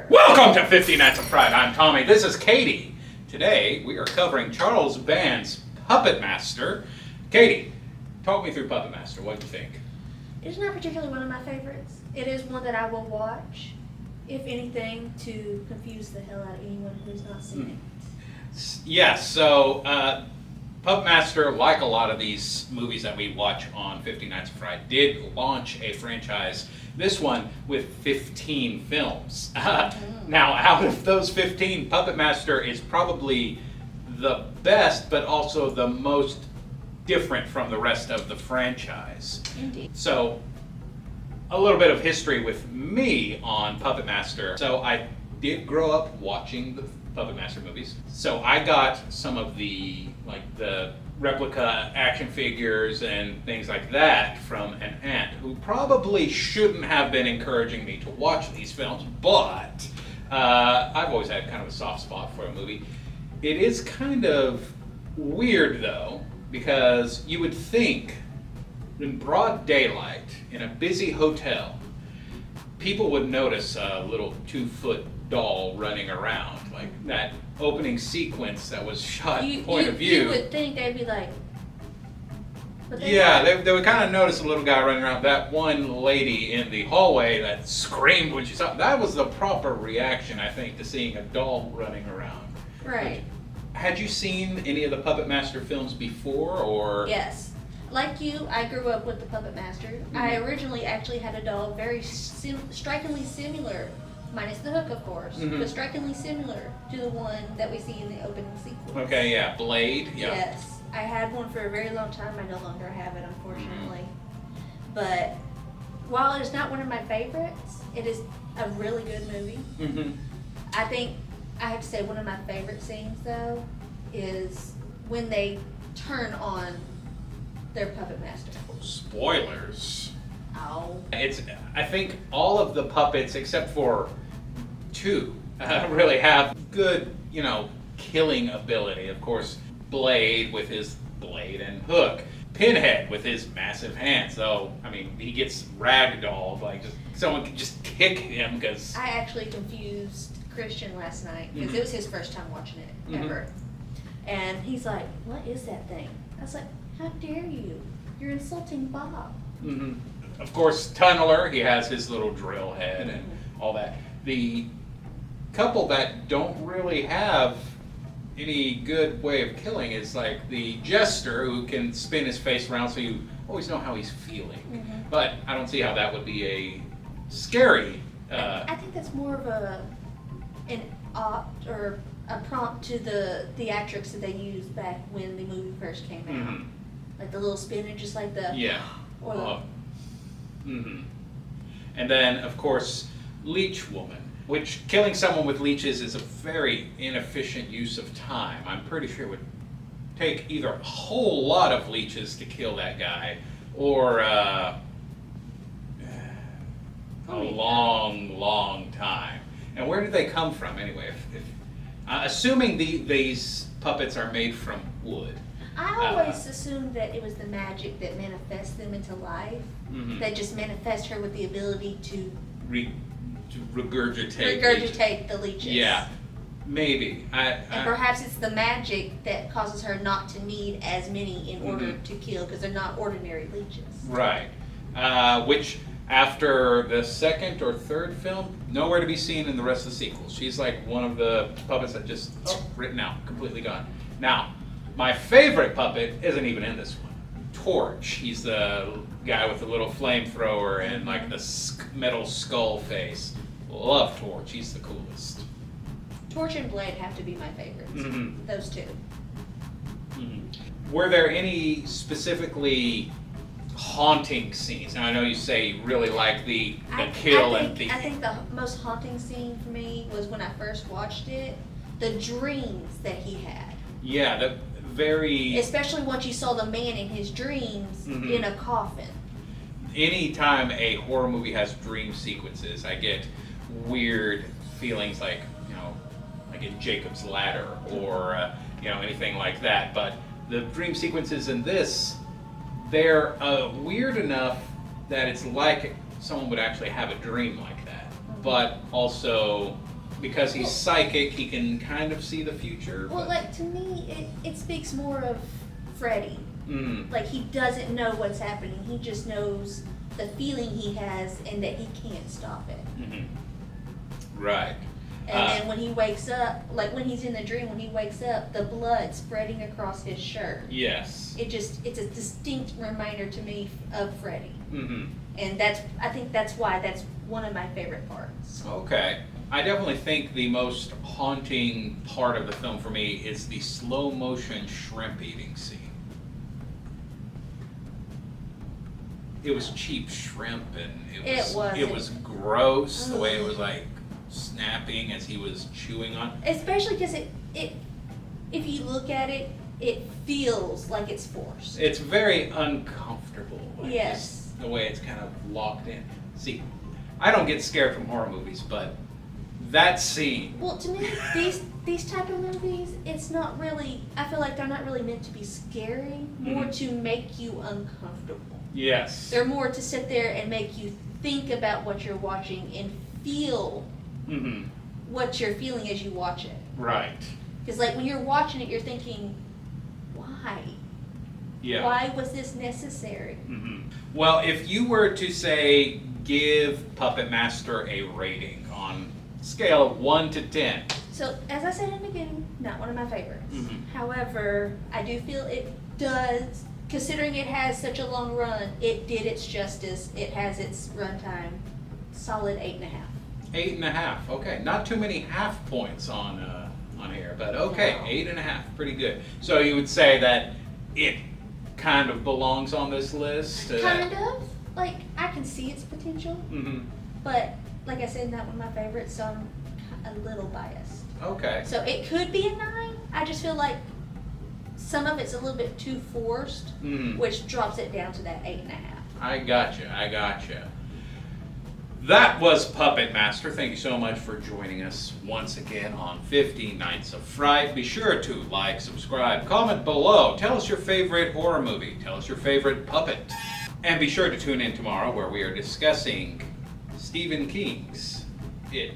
Welcome to 50 Nights of Fright. I'm Tommy. This is Katie. Today we are covering Charles Band's Puppet Master. Katie, talk me through Puppet Master. What do you think? It's not particularly one of my favorites. It is one that I will watch, if anything, to confuse the hell out of anyone who's not seen it. Yes, so Puppet Master, like a lot of these movies that we watch on 50 Nights of Fright, did launch a franchise, this one with 15 films. Now, out of those 15, Puppet Master is probably the best, but also the most different from the rest of the franchise. Indeed. So, a little bit of history with me on Puppet Master. So, I did grow up watching the Puppet Master movies. So, I got some of the replica action figures and things like that from an aunt who probably shouldn't have been encouraging me to watch these films, but I've always had kind of a soft spot for a movie. It is kind of weird though, because you would think in broad daylight in a busy hotel, people would notice a little 2-foot doll running around, like that opening sequence that was shot point of view. You would think they'd be like, they would kind of notice a little guy running around. That one lady in the hallway that screamed when she saw it, that was the proper reaction, I think, to seeing a doll running around. Right. Had you seen any of the Puppet Master films before, or? Yes. Like you, I grew up with the Puppet Master. Mm-hmm. I originally actually had a doll very strikingly similar, minus the hook, of course, but strikingly similar to the one that we see in the opening sequence. Okay, yeah. Blade? Yeah. Yes. I had one for a very long time. I no longer have it, unfortunately. But while it is not one of my favorites, it is a really good movie. I think I have to say one of my favorite scenes, though, is when they turn on their Puppet Master. Spoilers. Oh. I think all of the puppets, except for 2, really have good, killing ability. Of course, Blade with his blade and hook. Pinhead with his massive hands. So, he gets ragdolled. Like, someone can just kick him because... I actually confused Christian last night because it was his first time watching it, ever. And he's like, what is that thing? I was like, how dare you? You're insulting Bob. Of course, Tunneler, he has his little drill head and all that. The couple that don't really have any good way of killing is like the Jester, who can spin his face around so you always know how he's feeling. But I don't see how that would be a scary... I think that's more of an opt or a prompt to the theatrics that they used back when the movie first came out. Like the little spin and just like the... Yeah. Or the... And then, of course, Leech Woman, which killing someone with leeches is a very inefficient use of time. I'm pretty sure it would take either a whole lot of leeches to kill that guy, or a long time. And where did they come from, anyway? Assuming these puppets are made from wood. I always assumed that it was the magic that manifests them into life. That just manifest her with the ability to regurgitate the leeches. Yeah, maybe. And perhaps it's the magic that causes her not to need as many in order to kill, because they're not ordinary leeches. Right. Which, after the second or third film, nowhere to be seen in the rest of the sequels. She's like one of the puppets that just written out, completely gone. Now, my favorite puppet isn't even in this one. Torch. He's the guy with the little flamethrower and like the metal skull face. Love Torch. He's the coolest. Torch and Blade have to be my favorites. Those 2. Were there any specifically haunting scenes? Now I know you say you really like the kill I and the... I think the most haunting scene for me was when I first watched it. The dreams that he had. Yeah, the very... Especially once you saw the man in his dreams in a coffin. Anytime a horror movie has dream sequences, I get weird feelings like in Jacob's Ladder or, anything like that. But the dream sequences in this, they're weird enough that it's like someone would actually have a dream like that. But also because he's psychic, he can kind of see the future. Well, like, to me, it speaks more of Freddy. Like, he doesn't know what's happening. He just knows the feeling he has and that he can't stop it. Right. And then when he wakes up, like when he's in the dream, when he wakes up, the blood spreading across his shirt. Yes. It's a distinct reminder to me of Freddy. And I think that's why that's one of my favorite parts. Okay. I definitely think the most haunting part of the film for me is the slow motion shrimp eating scene. It was cheap shrimp, and it was gross the way it was like snapping as he was chewing on. Especially because if you look at it, it feels like it's forced. It's very uncomfortable. Like Yes. the way it's kind of locked in. See, I don't get scared from horror movies, but that scene. Well, to me, these type of movies, it's not really. I feel like they're not really meant to be scary. More to make you uncomfortable. Yes. They're more to sit there and make you think about what you're watching and feel what you're feeling as you watch it. Right. Because like when you're watching it, you're thinking, why? Yeah. Why was this necessary? Well, if you were to say give Puppet Master a rating on scale of 1 to 10. So as I said in the beginning, not one of my favorites. However, I do feel it does. Considering it has such a long run, it did its justice. It has its runtime. Solid 8.5. 8.5. Okay, not too many half points on here, but okay, No. 8.5, pretty good. So you would say that it kind of belongs on this list. Kind of. Like I can see its potential, but like I said, not one of my favorites. So I'm a little biased. Okay. So it could be a 9. I just feel like some of it's a little bit too forced, which drops it down to that 8.5. I gotcha. That was Puppet Master. Thank you so much for joining us once again on 50 Nights of Fright. Be sure to like, subscribe, comment below. Tell us your favorite horror movie. Tell us your favorite puppet. And be sure to tune in tomorrow where we are discussing Stephen King's It.